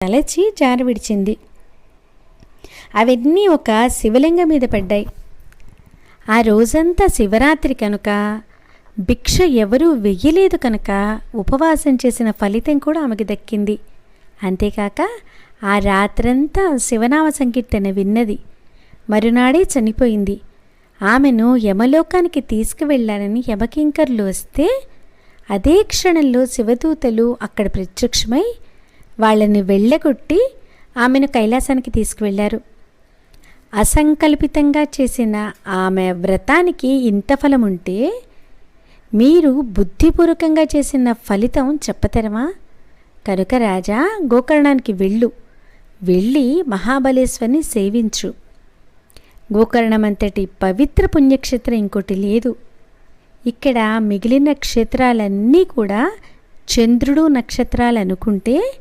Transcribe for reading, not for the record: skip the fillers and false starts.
తలచి జార విడిచింది. అవన్నీ ఒక శివలింగం మీద పడ్డాయి. ఆ రోజంతా శివరాత్రి కనుక భిక్ష ఎవరూ వెయ్యలేదు కనుక ఉపవాసం చేసిన ఫలితం కూడా ఆమెకి దక్కింది. అంతేకాక ఆ రాత్రంతా శివనామ సంకీర్తన విన్నది. మరునాడే చనిపోయింది. ఆమెను యమలోకానికి తీసుకువెళ్ళాలని యమకింకర్లు వస్తే అదే క్షణంలో శివదూతలు అక్కడ ప్రత్యక్షమై వాళ్ళని వెళ్ళగొట్టి ఆమెను కైలాసానికి తీసుకువెళ్ళారు. అసంకల్పితంగా చేసిన ఆమె వ్రతానికి ఇంత ఫలం ఉంటే మీరు బుద్ధిపూర్వకంగా చేసిన ఫలితం చెప్పతరమా? కనుక రాజా, గోకర్ణానికి వెళ్ళి మహాబలేశ్వరిని సేవించు. గోకర్ణమంతటి పవిత్ర పుణ్యక్షేత్రం ఇంకోటి లేదు. ఇక్కడ మిగిలిన క్షేత్రాలన్నీ కూడా చంద్రుడు నక్షత్రాలు అనుకుంటే